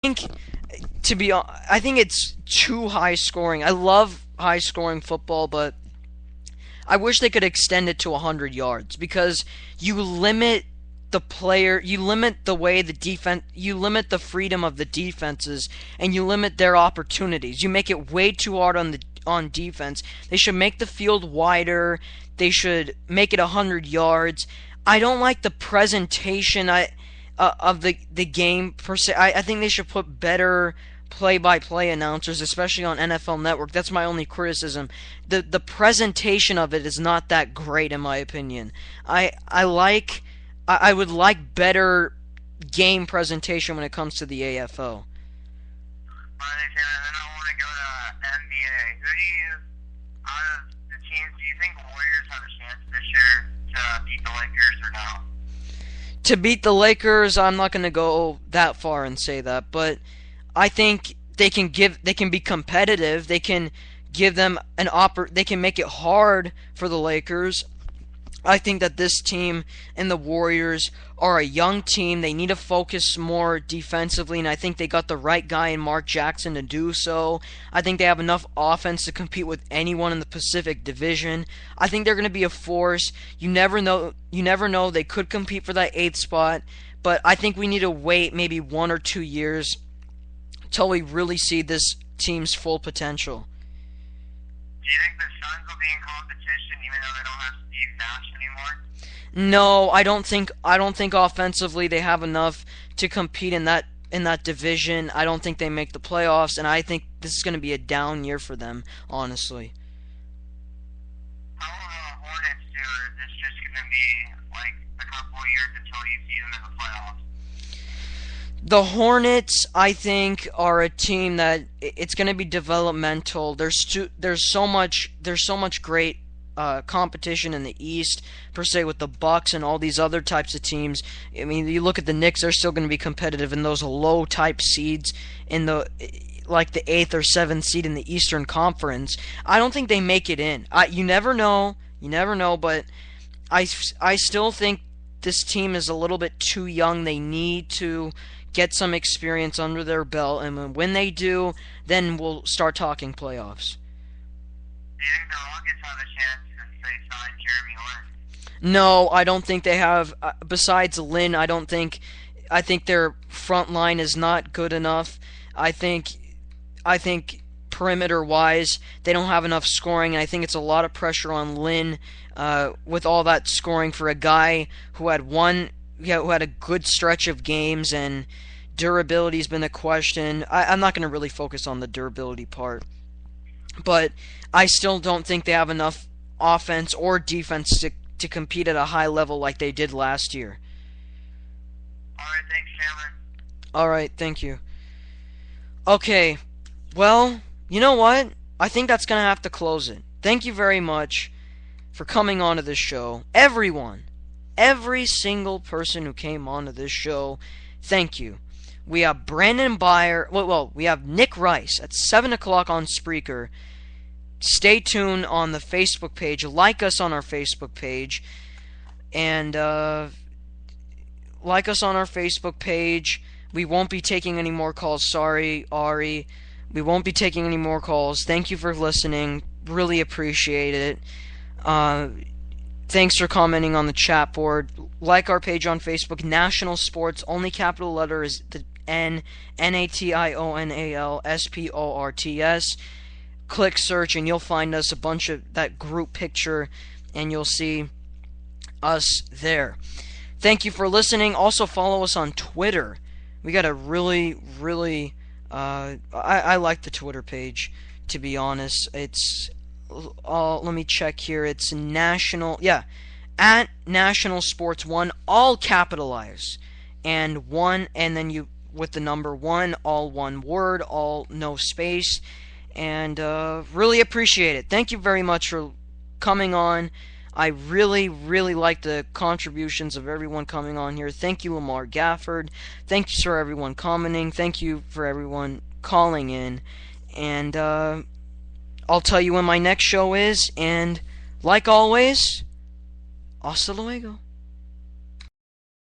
think I think it's too high scoring. I love high scoring football, but I wish they could extend it to 100 yards because you limit you limit the way the defense, you limit the freedom of the defenses, and you limit their opportunities. You make it way too hard on defense. They should make the field wider. They should make it 100 yards. I don't like the presentation of the game per se. I think they should put better play-by-play announcers, especially on NFL Network. That's my only criticism. The presentation of it is not that great, in my opinion. I would like better game presentation when it comes to the AFO. Alright, then I want to go to NBA. Who do you, out of the teams, do you think Warriors have a chance this year to beat the Lakers or no? To beat the Lakers, I'm not going to go that far and say that, but I think they can be competitive. They can give them they can make it hard for the Lakers. I think that this team and the Warriors are a young team. They need to focus more defensively, and I think they got the right guy in Mark Jackson to do so. I think they have enough offense to compete with anyone in the Pacific Division. I think they're going to be a force. You never know. They could compete for that 8th spot, but I think we need to wait maybe 1 or 2 years till we really see this team's full potential. Do you think the Suns will be in competition even though they don't have Steve Nash anymore? No, I don't think offensively they have enough to compete in that division. I don't think they make the playoffs, and I think this is going to be a down year for them, honestly. How will the Hornets do? Or is this just going to be like a couple of years until you see them in the playoffs? The Hornets, I think, are a team that it's going to be developmental. There's so much great competition in the East, per se, with the Bucks and all these other types of teams. I mean, you look at the Knicks; they're still going to be competitive in those low type seeds in the like the 8th or 7th seed in the Eastern Conference. I don't think they make it in. You never know, but I still think this team is a little bit too young. They need to get some experience under their belt, and when they do, then we'll start talking playoffs. Do you think the Rockets have a chance since they signed Jeremy Lin? No, I don't think they have. Besides Lin, I think their front line is not good enough. I think perimeter-wise, they don't have enough scoring, and I think it's a lot of pressure on Lin with all that scoring for a guy who had a good stretch of games, and durability's been a question. I'm not going to really focus on the durability part, but I still don't think they have enough offense or defense to compete at a high level like they did last year. Alright, thanks, Cameron. Alright, thank you. Okay, well, you know what? I think that's going to have to close it. Thank you very much for coming on to this show. Every single person who came onto this show, thank you. We have Brandon Byer. Well, we have Nick Rice at 7 o'clock on Spreaker. Stay tuned on the Facebook page. Like us on our Facebook page. And like us on our Facebook page. We won't be taking any more calls. Sorry, Ari. We won't be taking any more calls. Thank you for listening. Really appreciate it. Thanks for commenting on the chat board. Like our page on Facebook, National Sports. Only capital letter is the N, NATIONALSPORTS. Click search and you'll find us, a bunch of that group picture, and you'll see us there. Thank you for listening. Also follow us on Twitter. We got a really I like the Twitter page, to be honest. It's let me check here. It's at National Sports 1, all capitalized, and 1, and then you with the number 1, all one word, all no space, and really appreciate it. Thank you very much for coming on. I really like the contributions of everyone coming on here. Thank you, Lamar, Gafford. Thank you for everyone commenting. Thank you for everyone calling in, and I'll tell you when my next show is, and like always, hasta luego.